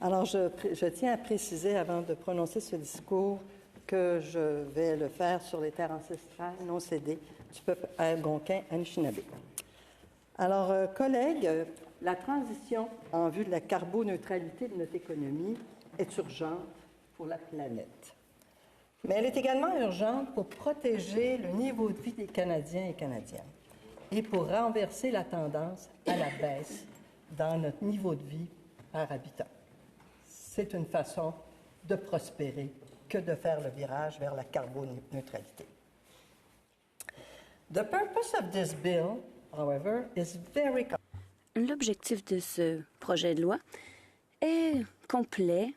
Alors, je tiens à préciser, avant de prononcer ce discours, que je vais le faire sur les terres ancestrales non cédées du peuple algonquin-anishinaabe. Alors, collègues, la transition en vue de la carboneutralité de notre économie est urgente pour la planète. Mais elle est également urgente pour protéger le niveau de vie des Canadiens et Canadiennes et pour renverser la tendance à la baisse dans notre niveau de vie par habitant. C'est une façon de prospérer que de faire le virage vers la carboneutralité. The purpose of this bill, however, is very... L'objectif de ce projet de loi est complet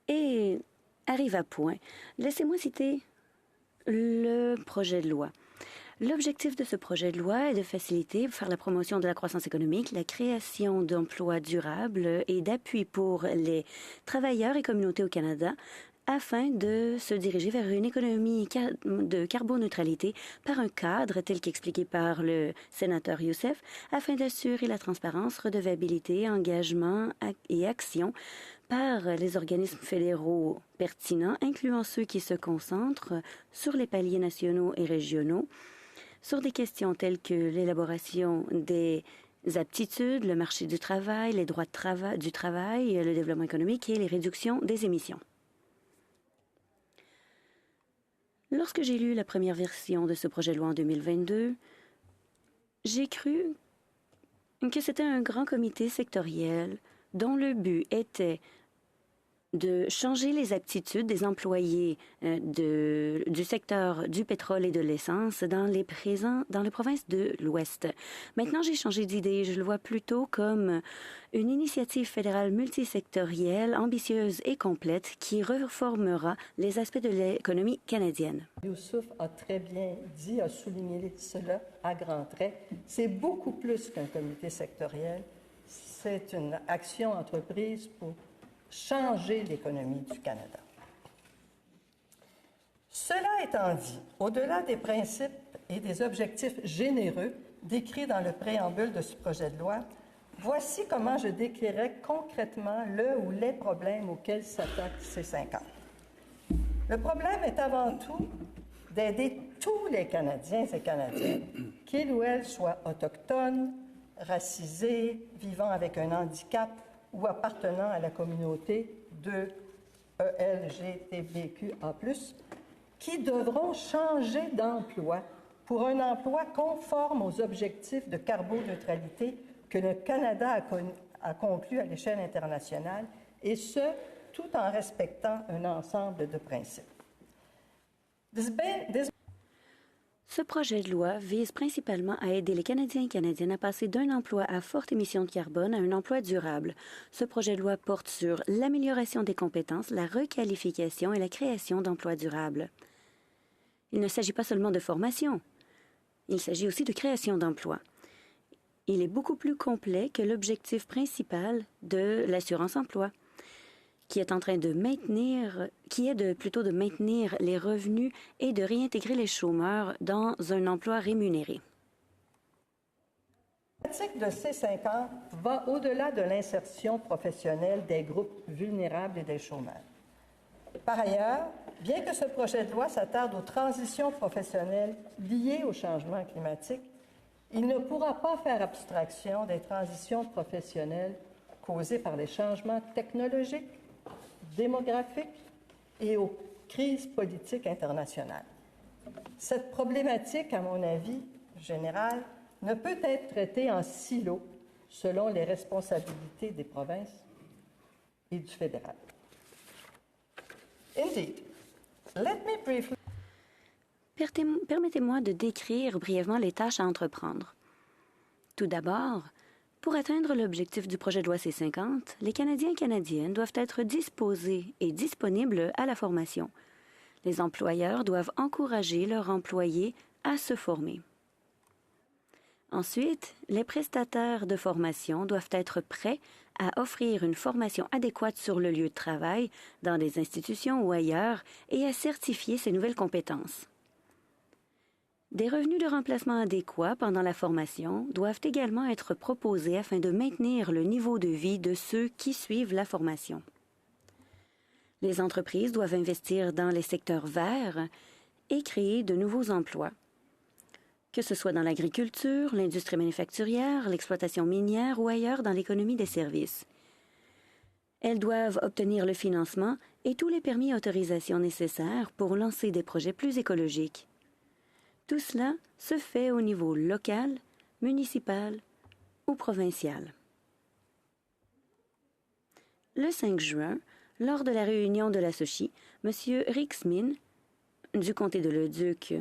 et arrive à point. Laissez-moi citer le projet de loi. L'objectif de ce projet de loi est de faciliter, faire la promotion de la croissance économique, la création d'emplois durables et d'appui pour les travailleurs et communautés au Canada afin de se diriger vers une économie de carboneutralité par un cadre tel qu'expliqué par le sénateur Youssef, afin d'assurer la transparence, redevabilité, engagement et action par les organismes fédéraux pertinents, incluant ceux qui se concentrent sur les paliers nationaux et régionaux, sur des questions telles que l'élaboration des aptitudes, le marché du travail, les droits du travail, le développement économique et les réductions des émissions. Lorsque j'ai lu la première version de ce projet de loi en 2022, j'ai cru que c'était un grand comité sectoriel dont le but était de changer les aptitudes des employés du secteur du pétrole et de l'essence dans les provinces de l'Ouest. Maintenant, j'ai changé d'idée. Je le vois plutôt comme une initiative fédérale multisectorielle, ambitieuse et complète qui reformera les aspects de l'économie canadienne. Youssouf a très bien dit, a souligné cela à grands traits. C'est beaucoup plus qu'un comité sectoriel. C'est une action entreprise pour changer l'économie du Canada. Cela étant dit, au-delà des principes et des objectifs généreux décrits dans le préambule de ce projet de loi, voici comment je décrirais concrètement le ou les problèmes auxquels s'attaque C50. Le problème est avant tout d'aider tous les Canadiens et Canadiennes, qu'ils ou elles soient autochtones, racisés, vivant avec un handicap ou appartenant à la communauté de ELGTBQA+, qui devront changer d'emploi pour un emploi conforme aux objectifs de carboneutralité que le Canada a conclus à l'échelle internationale, et ce, tout en respectant un ensemble de principes. Ce projet de loi vise principalement à aider les Canadiens et Canadiennes à passer d'un emploi à forte émission de carbone à un emploi durable. Ce projet de loi porte sur l'amélioration des compétences, la requalification et la création d'emplois durables. Il ne s'agit pas seulement de formation, il s'agit aussi de création d'emplois. Il est beaucoup plus complet que l'objectif principal de l'assurance-emploi, qui est de maintenir les revenus et de réintégrer les chômeurs dans un emploi rémunéré. L'article de C50 va au-delà de l'insertion professionnelle des groupes vulnérables et des chômeurs. Par ailleurs, bien que ce projet de loi s'attarde aux transitions professionnelles liées au changement climatique, il ne pourra pas faire abstraction des transitions professionnelles causées par les changements technologiques, démographiques et aux crises politiques internationales. Cette problématique, à mon avis général, ne peut être traitée en silo selon les responsabilités des provinces et du fédéral. Indeed, let me briefly... Permettez-moi de décrire brièvement les tâches à entreprendre. Tout d'abord, pour atteindre l'objectif du projet de loi C50, les Canadiens et Canadiennes doivent être disposés et disponibles à la formation. Les employeurs doivent encourager leurs employés à se former. Ensuite, les prestataires de formation doivent être prêts à offrir une formation adéquate sur le lieu de travail, dans des institutions ou ailleurs, et à certifier ces nouvelles compétences. Des revenus de remplacement adéquats pendant la formation doivent également être proposés afin de maintenir le niveau de vie de ceux qui suivent la formation. Les entreprises doivent investir dans les secteurs verts et créer de nouveaux emplois, que ce soit dans l'agriculture, l'industrie manufacturière, l'exploitation minière ou ailleurs dans l'économie des services. Elles doivent obtenir le financement et tous les permis et autorisations nécessaires pour lancer des projets plus écologiques. Tout cela se fait au niveau local, municipal ou provincial. Le 5 juin, lors de la réunion de la SOCHI, M. Rixmin, du comté de Leduc,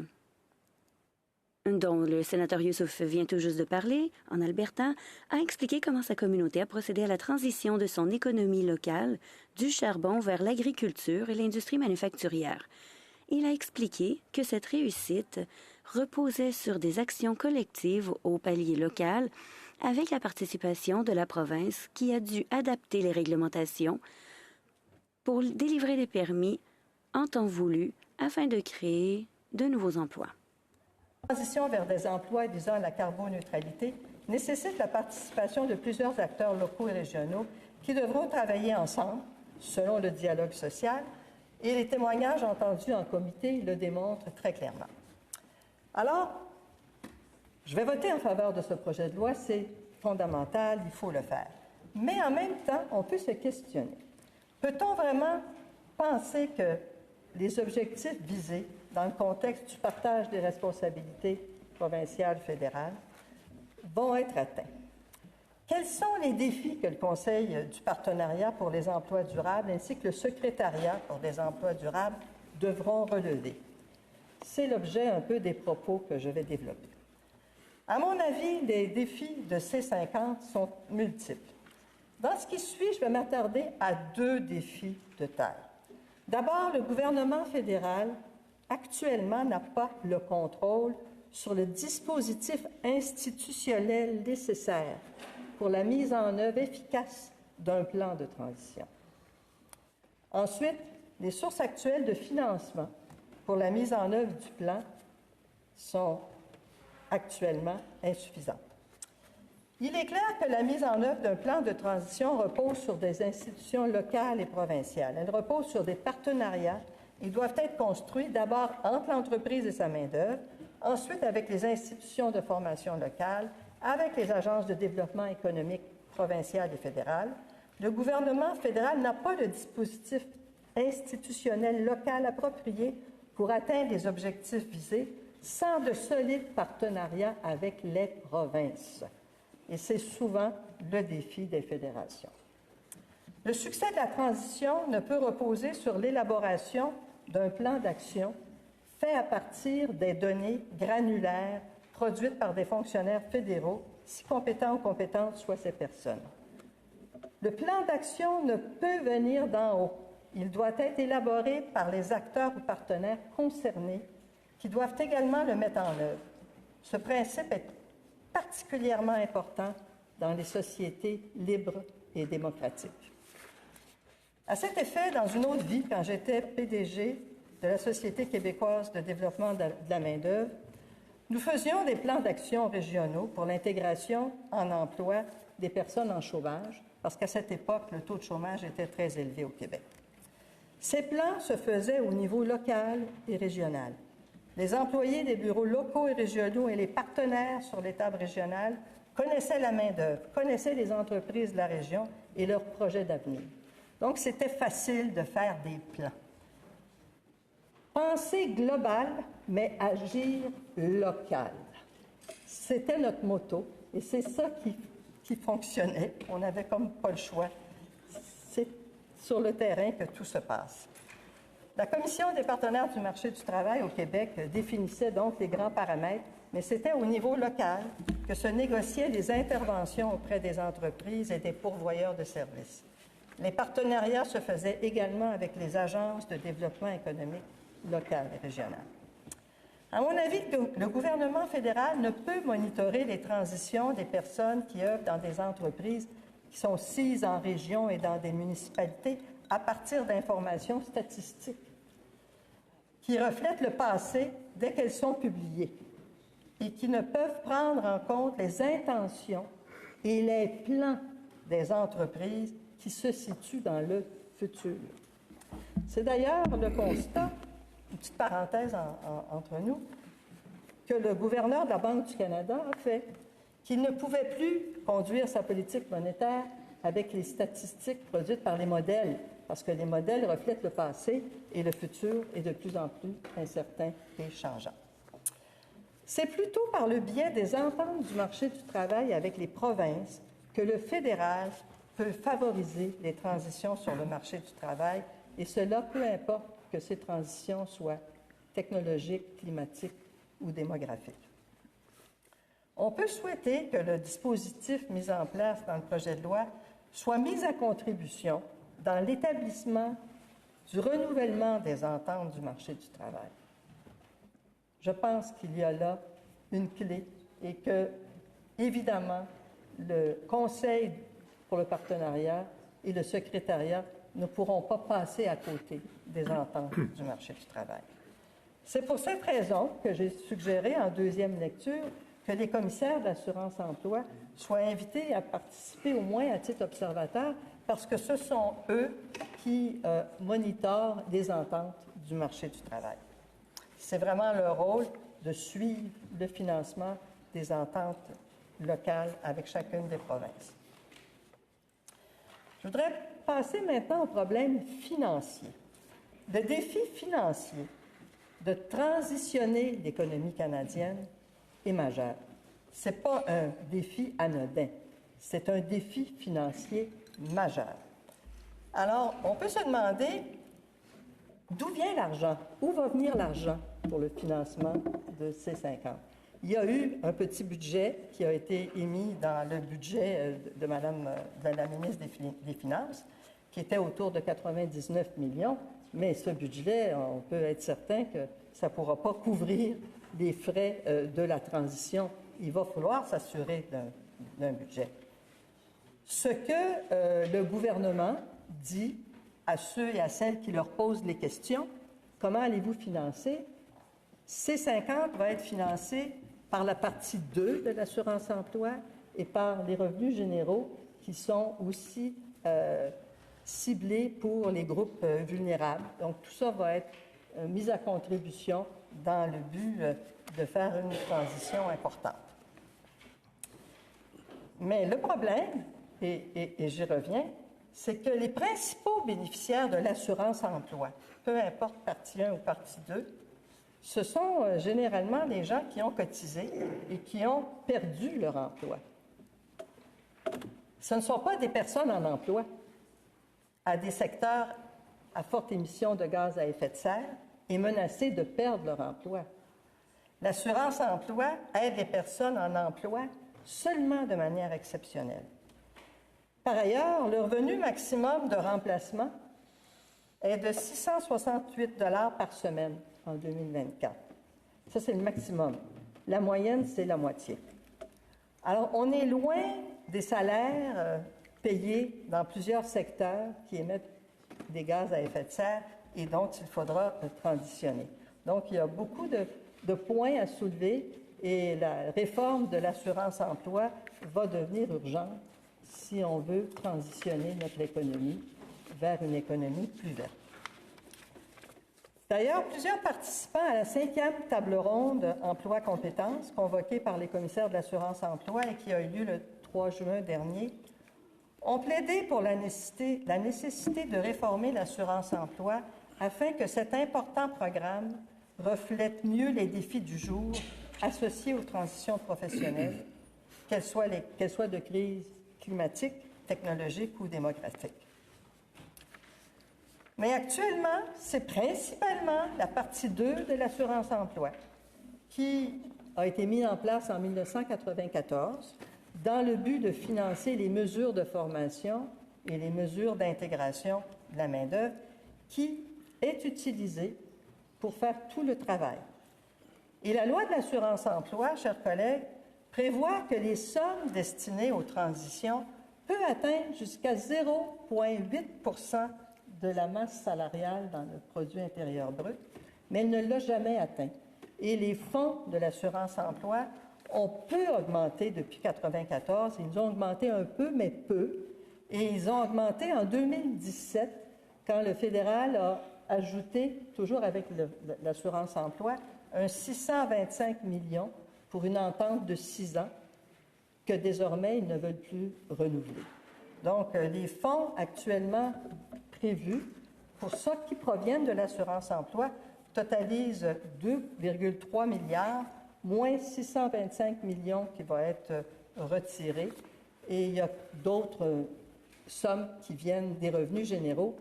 dont le sénateur Youssouf vient tout juste de parler, en Alberta, a expliqué comment sa communauté a procédé à la transition de son économie locale du charbon vers l'agriculture et l'industrie manufacturière. Il a expliqué que cette réussite reposait sur des actions collectives au palier local avec la participation de la province qui a dû adapter les réglementations pour délivrer des permis en temps voulu afin de créer de nouveaux emplois. La transition vers des emplois visant la carboneutralité nécessite la participation de plusieurs acteurs locaux et régionaux qui devront travailler ensemble selon le dialogue social et les témoignages entendus en comité le démontrent très clairement. Alors, je vais voter en faveur de ce projet de loi, c'est fondamental, il faut le faire. Mais en même temps, on peut se questionner. Peut-on vraiment penser que les objectifs visés dans le contexte du partage des responsabilités provinciales, fédérales, vont être atteints? Quels sont les défis que le Conseil du partenariat pour les emplois durables ainsi que le secrétariat pour les emplois durables devront relever? C'est l'objet un peu des propos que je vais développer. À mon avis, les défis de C50 sont multiples. Dans ce qui suit, je vais m'attarder à deux défis de taille. D'abord, le gouvernement fédéral, actuellement, n'a pas le contrôle sur le dispositif institutionnel nécessaire pour la mise en œuvre efficace d'un plan de transition. Ensuite, les sources actuelles de financement pour la mise en œuvre du plan sont actuellement insuffisantes. Il est clair que la mise en œuvre d'un plan de transition repose sur des institutions locales et provinciales. Elle repose sur des partenariats. Ils doivent être construits d'abord entre l'entreprise et sa main-d'œuvre, ensuite avec les institutions de formation locale, avec les agences de développement économique provinciales et fédérales. Le gouvernement fédéral n'a pas de dispositif institutionnel local approprié pour atteindre les objectifs visés sans de solides partenariats avec les provinces. Et c'est souvent le défi des fédérations. Le succès de la transition ne peut reposer sur l'élaboration d'un plan d'action fait à partir des données granulaires produites par des fonctionnaires fédéraux, si compétents ou compétentes soient ces personnes. Le plan d'action ne peut venir d'en haut. Il doit être élaboré par les acteurs ou partenaires concernés qui doivent également le mettre en œuvre. Ce principe est particulièrement important dans les sociétés libres et démocratiques. À cet effet, dans une autre vie, quand j'étais PDG de la Société québécoise de développement de la main-d'œuvre, nous faisions des plans d'action régionaux pour l'intégration en emploi des personnes en chômage, parce qu'à cette époque, le taux de chômage était très élevé au Québec. Ces plans se faisaient au niveau local et régional. Les employés des bureaux locaux et régionaux et les partenaires sur l'étape régionale connaissaient la main-d'œuvre, connaissaient les entreprises de la région et leurs projets d'avenir. Donc, c'était facile de faire des plans. Penser global, mais agir local. C'était notre motto et c'est ça qui fonctionnait. On n'avait comme pas le choix. C'est sur le terrain que tout se passe. La Commission des partenaires du marché du travail au Québec définissait donc les grands paramètres, mais c'était au niveau local que se négociaient les interventions auprès des entreprises et des pourvoyeurs de services. Les partenariats se faisaient également avec les agences de développement économique locales et régionales. À mon avis, le gouvernement fédéral ne peut monitorer les transitions des personnes qui œuvrent dans des entreprises qui sont sises en région et dans des municipalités à partir d'informations statistiques qui reflètent le passé dès qu'elles sont publiées. et qui ne peuvent prendre en compte les intentions et les plans des entreprises qui se situent dans le futur. C'est d'ailleurs le constat, une petite parenthèse entre nous, que le gouverneur de la Banque du Canada a fait, qu'il ne pouvait plus conduire sa politique monétaire avec les statistiques produites par les modèles, parce que les modèles reflètent le passé et le futur est de plus en plus incertain et changeant. C'est plutôt par le biais des ententes du marché du travail avec les provinces que le fédéral peut favoriser les transitions sur le marché du travail, et cela peu importe que ces transitions soient technologiques, climatiques ou démographiques. On peut souhaiter que le dispositif mis en place dans le projet de loi soit mis à contribution dans l'établissement du renouvellement des ententes du marché du travail. Je pense qu'il y a là une clé et que, évidemment, le Conseil pour le partenariat et le secrétariat ne pourront pas passer à côté des ententes du marché du travail. C'est pour cette raison que j'ai suggéré en deuxième lecture que les commissaires de l'assurance-emploi soient invités à participer au moins à titre observateur parce que ce sont eux qui monitorent les ententes du marché du travail. C'est vraiment leur rôle de suivre le financement des ententes locales avec chacune des provinces. Je voudrais passer maintenant au problème financier. Le défi financier de transitionner l'économie canadienne est majeur. Ce n'est pas un défi anodin, c'est un défi financier majeur. Alors, on peut se demander d'où vient l'argent, où va venir l'argent pour le financement de C50. Il y a eu un petit budget qui a été émis dans le budget de la ministre des Finances, qui était autour de 99 millions, mais ce budget, on peut être certain que ça ne pourra pas couvrir les frais de la transition. Il va falloir s'assurer d'un budget. Ce que le gouvernement dit à ceux et à celles qui leur posent les questions, comment allez-vous financer? C50 va être financé par la partie 2 de l'assurance-emploi et par les revenus généraux qui sont aussi ciblés pour les groupes vulnérables. Donc, tout ça va être mis à contribution dans le but de faire une transition importante. Mais le problème, et j'y reviens, c'est que les principaux bénéficiaires de l'assurance-emploi, peu importe partie 1 ou partie 2, ce sont généralement les gens qui ont cotisé et qui ont perdu leur emploi. Ce ne sont pas des personnes en emploi à des secteurs à forte émission de gaz à effet de serre et menacés de perdre leur emploi. L'assurance-emploi aide les personnes en emploi seulement de manière exceptionnelle. Par ailleurs, le revenu maximum de remplacement est de 668 $ par semaine en 2024. Ça, c'est le maximum. La moyenne, c'est la moitié. Alors, on est loin des salaires payés dans plusieurs secteurs qui émettent des gaz à effet de serre et dont il faudra transitionner. Donc, il y a beaucoup de points à soulever et la réforme de l'assurance-emploi va devenir urgente si on veut transitionner notre économie vers une économie plus verte. D'ailleurs, plusieurs participants à la 5e table ronde emploi-compétences convoquée par les commissaires de l'assurance-emploi et qui a eu lieu le 3 juin dernier ont plaidé pour la nécessité de réformer l'assurance-emploi afin que cet important programme reflète mieux les défis du jour associés aux transitions professionnelles, qu'elles soient de crise climatique, technologique ou démographique. Mais actuellement, c'est principalement la partie 2 de l'assurance-emploi qui a été mise en place en 1994 dans le but de financer les mesures de formation et les mesures d'intégration de la main-d'œuvre qui est utilisée pour faire tout le travail. Et la loi de l'assurance-emploi, chers collègues, prévoit que les sommes destinées aux transitions peuvent atteindre jusqu'à 0,8 % de la masse salariale dans le produit intérieur brut, mais elle ne l'a jamais atteint. Et les fonds de l'assurance-emploi ont peu augmenté depuis 1994. Ils ont augmenté un peu, mais peu. Et ils ont augmenté en 2017, quand le fédéral a ajouté, toujours avec l'assurance-emploi, un 625 millions pour une entente de 6 ans que désormais ils ne veulent plus renouveler. Donc, les fonds actuellement prévus pour ça qui proviennent de l'assurance-emploi totalisent 2,3 milliards, moins 625 millions qui vont être retirés. Et il y a d'autres sommes qui viennent des revenus généraux,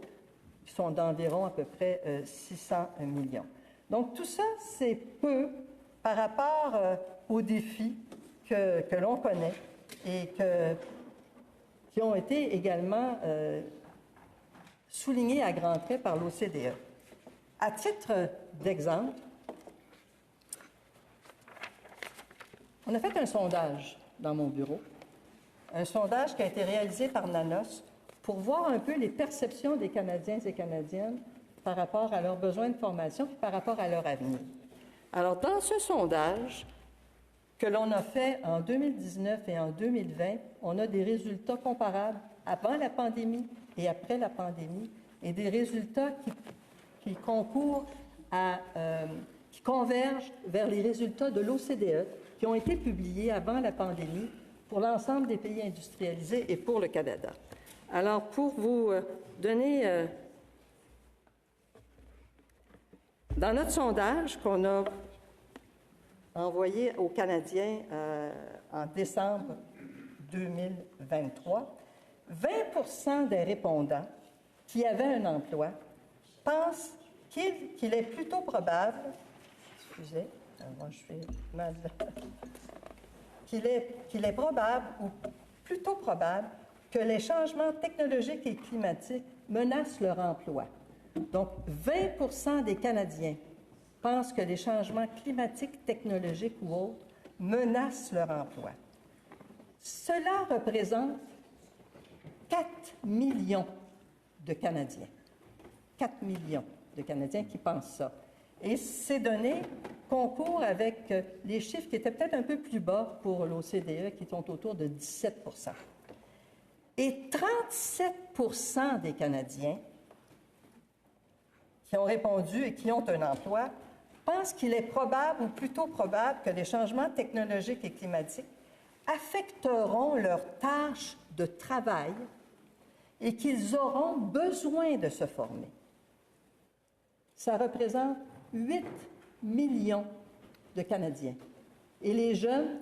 qui sont d'environ à peu près 600 millions. Donc, tout ça, c'est peu par rapport aux défis que l'on connaît et qui ont été également soulignés à grands traits par l'OCDE. À titre d'exemple, on a fait un sondage dans mon bureau, un sondage qui a été réalisé par Nanos pour voir un peu les perceptions des Canadiens et Canadiennes par rapport à leurs besoins de formation et par rapport à leur avenir. Alors, dans ce sondage que l'on a fait en 2019 et en 2020, on a des résultats comparables avant la pandémie et après la pandémie, et des résultats qui concourent qui convergent vers les résultats de l'OCDE qui ont été publiés avant la pandémie pour l'ensemble des pays industrialisés et pour le Canada. Alors, pour vous donner... dans notre sondage qu'on a envoyé aux Canadiens en décembre 2023, 20% des répondants qui avaient un emploi pensent qu'il est plutôt probable, moi je fais mal, qu'il est probable ou plutôt probable que les changements technologiques et climatiques menacent leur emploi. Donc, 20% des Canadiens pensent que les changements climatiques, technologiques ou autres menacent leur emploi. Cela représente 4 millions de Canadiens. 4 millions de Canadiens qui pensent ça. Et ces données concourent avec les chiffres qui étaient peut-être un peu plus bas pour l'OCDE, qui sont autour de 17%. Et 37% des Canadiens qui ont répondu et qui ont un emploi pensent qu'il est probable, ou plutôt probable, que les changements technologiques et climatiques affecteront leurs tâches de travail et qu'ils auront besoin de se former. Ça représente 8 millions de Canadiens. Et les jeunes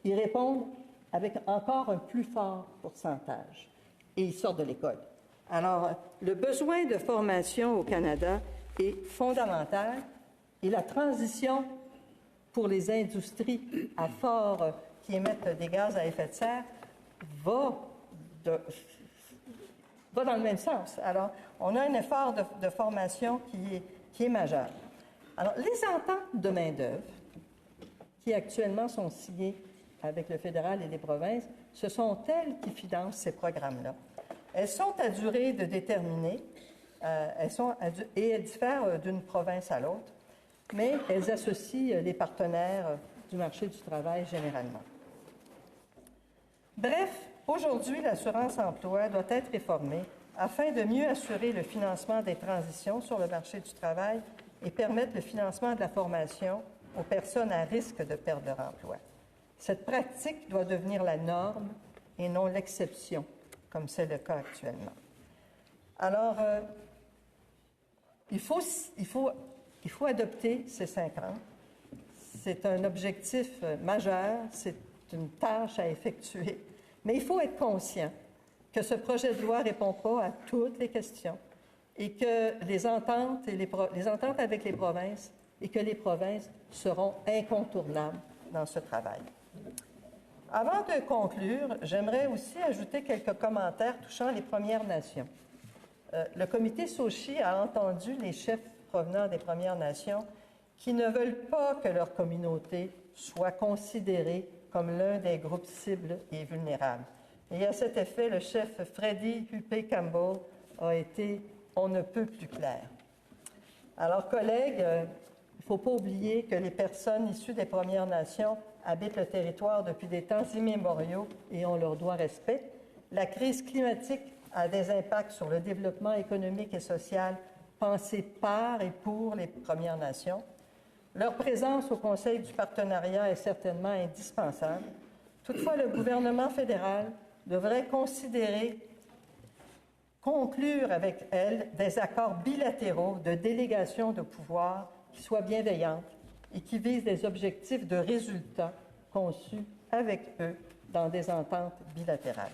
y répondent avec encore un plus fort pourcentage. Et ils sortent de l'école. Alors, le besoin de formation au Canada est fondamental et la transition pour les industries à fort qui émettent des gaz à effet de serre va dans le même sens. Alors, on a un effort de formation qui est majeur. Alors, les ententes de main-d'œuvre qui actuellement sont signées avec le fédéral et les provinces, ce sont elles qui financent ces programmes-là. Elles sont à durée déterminée, et elles diffèrent d'une province à l'autre, mais elles associent les partenaires du marché du travail généralement. Bref, aujourd'hui, l'assurance-emploi doit être réformée afin de mieux assurer le financement des transitions sur le marché du travail et permettre le financement de la formation aux personnes à risque de perdre leur emploi. Cette pratique doit devenir la norme et non l'exception, comme c'est le cas actuellement. Alors, il faut adopter ces 5 ans. C'est un objectif majeur, c'est une tâche à effectuer, mais il faut être conscient que ce projet de loi ne répond pas à toutes les questions et que les ententes avec les provinces et que les provinces seront incontournables dans ce travail. Avant de conclure, j'aimerais aussi ajouter quelques commentaires touchant les Premières Nations. Le comité Sochi a entendu les chefs provenant des Premières Nations qui ne veulent pas que leur communauté soit considérée comme l'un des groupes cibles et vulnérables. Et à cet effet, le chef Freddie Huppé Campbell a été on ne peut plus clair. Alors, collègues, faut pas oublier que les personnes issues des Premières Nations habitent le territoire depuis des temps immémoriaux et on leur doit respect. La crise climatique a des impacts sur le développement économique et social pensé par et pour les Premières Nations. Leur présence au Conseil du partenariat est certainement indispensable. Toutefois, le gouvernement fédéral devrait conclure avec elles des accords bilatéraux de délégation de pouvoir qui soient bienveillantes et qui visent des objectifs de résultats conçus avec eux dans des ententes bilatérales.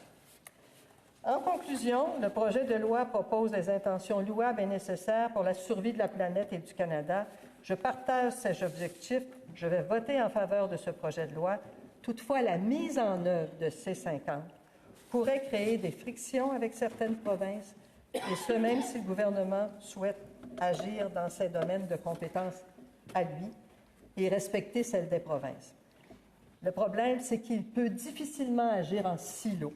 En conclusion, le projet de loi propose des intentions louables et nécessaires pour la survie de la planète et du Canada. Je partage ces objectifs. Je vais voter en faveur de ce projet de loi. Toutefois, la mise en œuvre de C50 pourrait créer des frictions avec certaines provinces, et ce même si le gouvernement souhaite agir dans ses domaines de compétences à lui et respecter celles des provinces. Le problème, c'est qu'il peut difficilement agir en silo.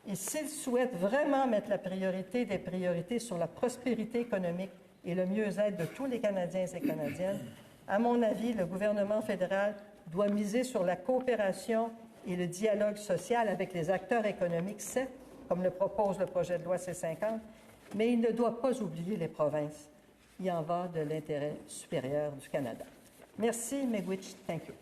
Et s'il souhaite vraiment mettre la priorité des priorités sur la prospérité économique et le mieux-être de tous les Canadiens et Canadiennes, à mon avis, le gouvernement fédéral doit miser sur la coopération et le dialogue social avec les acteurs économiques, certes, comme le propose le projet de loi C50, mais il ne doit pas oublier les provinces. Il en va de l'intérêt supérieur du Canada. Merci, Miigwech. Thank you.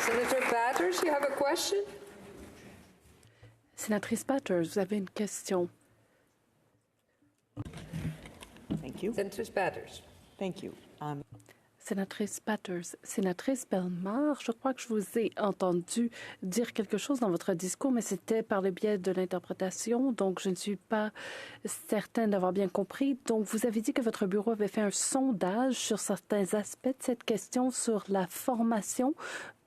Senator Batters, you have a question? Sénatrice Batters, vous avez une question. Thank you. Senator Batters. Thank you. Sénatrice Batters, sénatrice Bellemare, je crois que je vous ai entendu dire quelque chose dans votre discours, mais c'était par le biais de l'interprétation, donc je ne suis pas certaine d'avoir bien compris. Donc, vous avez dit que votre bureau avait fait un sondage sur certains aspects de cette question sur la formation.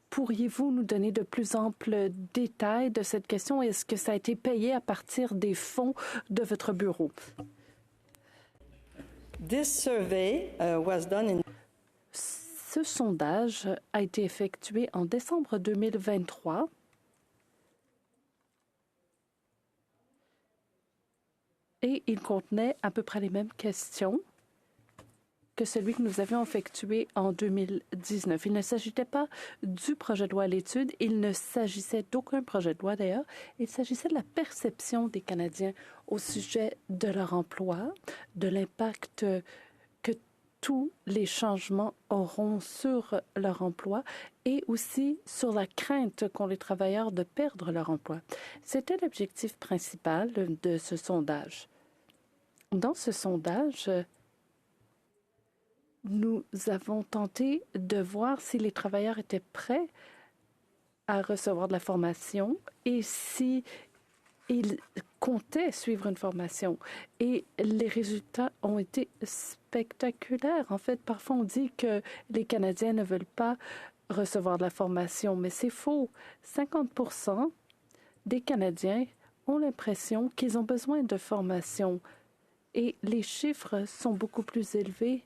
Pourriez-vous nous donner de plus amples détails de cette question? Est-ce que ça a été payé à partir des fonds de votre bureau? This survey was done in Ce sondage a été effectué en décembre 2023 et il contenait à peu près les mêmes questions que celui que nous avions effectué en 2019. Il ne s'agissait pas du projet de loi à l'étude, il ne s'agissait d'aucun projet de loi d'ailleurs, il s'agissait de la perception des Canadiens au sujet de leur emploi, de l'impact que tous les changements auront sur leur emploi et aussi sur la crainte qu'ont les travailleurs de perdre leur emploi. C'était l'objectif principal de ce sondage. Dans ce sondage, nous avons tenté de voir si les travailleurs étaient prêts à recevoir de la formation et si ils comptaient suivre une formation. Et les résultats ont été spectaculaires. En fait, parfois on dit que les Canadiens ne veulent pas recevoir de la formation, mais c'est faux. 50% des Canadiens ont l'impression qu'ils ont besoin de formation. Et les chiffres sont beaucoup plus élevés.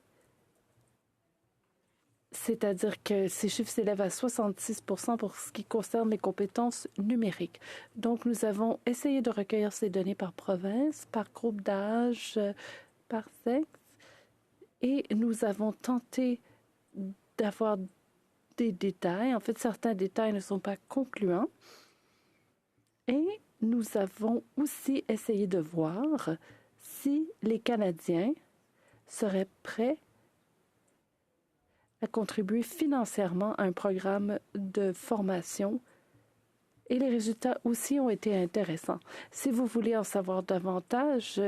C'est-à-dire que ces chiffres s'élèvent à 66% pour ce qui concerne les compétences numériques. Donc, nous avons essayé de recueillir ces données par province, par groupe d'âge, par sexe, et nous avons tenté d'avoir des détails. En fait, certains détails ne sont pas concluants. Et nous avons aussi essayé de voir si les Canadiens seraient prêts à contribuer financièrement à un programme de formation. Et les résultats aussi ont été intéressants. Si vous voulez en savoir davantage,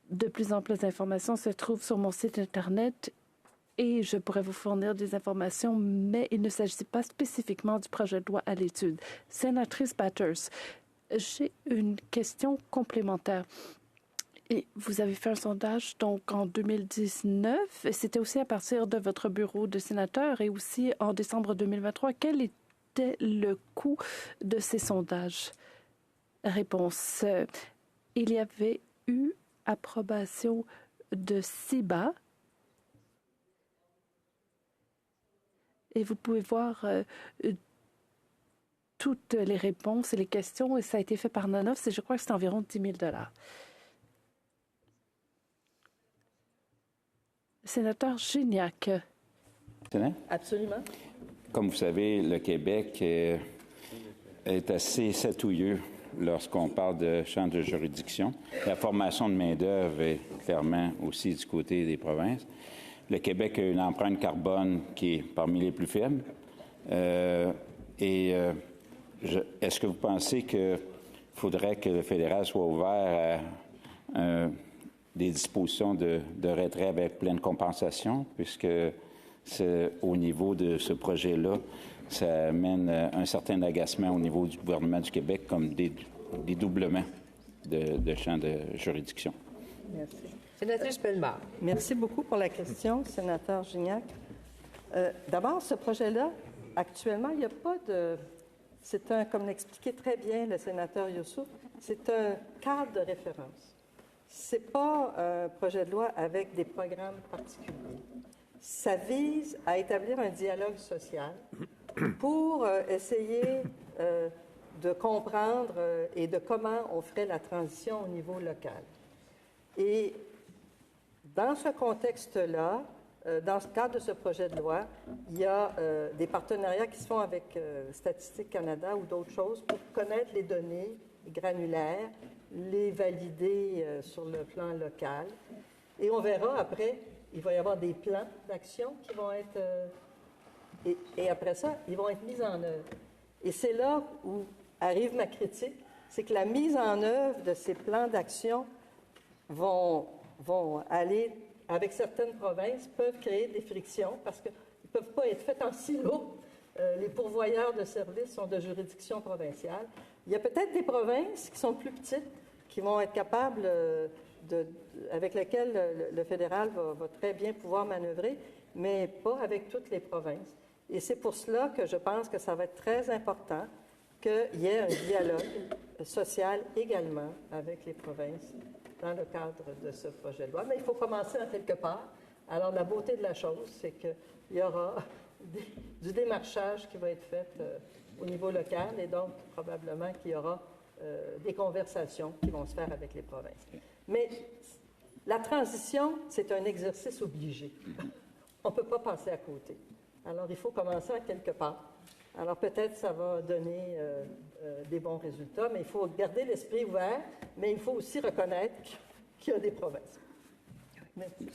de plus amples informations se trouvent sur mon site Internet et je pourrais vous fournir des informations, mais il ne s'agit pas spécifiquement du projet de loi à l'étude. Sénatrice Batters, j'ai une question complémentaire. Et vous avez fait un sondage donc en 2019, et c'était aussi à partir de votre bureau de sénateur et aussi en décembre 2023. Quel était le coût de ces sondages? Réponse. Il y avait eu approbation de CIBA. Et vous pouvez voir toutes les réponses et les questions, et ça a été fait par Nonoff, et je crois que c'est environ 10 000 $. Sénateur Gignac. Excellent. Absolument. Comme vous savez, le Québec est assez satouilleux lorsqu'on parle de champ de juridiction. La formation de main-d'œuvre est clairement aussi du côté des provinces. Le Québec a une empreinte carbone qui est parmi les plus faibles. Est-ce que vous pensez qu'il faudrait que le fédéral soit ouvert à des dispositions de retrait avec pleine compensation, puisque au niveau de ce projet-là, ça amène un certain agacement au niveau du gouvernement du Québec comme des doublements de champs de juridiction? Merci. Sénatrice Bellemare. Merci beaucoup pour la question, sénateur Gignac. D'abord, ce projet-là, actuellement, il n'y a pas de... C'est comme l'expliquait très bien le sénateur Youssouf, c'est un cadre de référence. Ce n'est pas un projet de loi avec des programmes particuliers. Ça vise à établir un dialogue social pour essayer de comprendre et de comment on ferait la transition au niveau local. Et dans ce contexte-là, dans le cadre de ce projet de loi, il y a des partenariats qui se font avec Statistique Canada ou d'autres choses pour connaître les données granulaires, les valider sur le plan local. Et on verra après, il va y avoir des plans d'action qui vont être... et après ça, ils vont être mis en œuvre. Et c'est là où arrive ma critique, c'est que la mise en œuvre de ces plans d'action vont aller, avec certaines provinces, peuvent créer des frictions parce qu'ils ne peuvent pas être faits en silo. Les pourvoyeurs de services sont de juridiction provinciale. Il y a peut-être des provinces qui sont plus petites, qui vont être capables, avec lesquelles le fédéral va très bien pouvoir manœuvrer, mais pas avec toutes les provinces. Et c'est pour cela que je pense que ça va être très important qu'il y ait un dialogue social également avec les provinces dans le cadre de ce projet de loi. Mais il faut commencer en quelque part. Alors, la beauté de la chose, c'est qu'il y aura du démarchage qui va être fait au niveau local et donc probablement qu'il y aura des conversations qui vont se faire avec les provinces. Mais la transition, c'est un exercice obligé. On ne peut pas passer à côté. Alors, il faut commencer à quelque part. Alors, peut-être ça va donner des bons résultats, mais il faut garder l'esprit ouvert, mais il faut aussi reconnaître qu'il y a des provinces. Merci.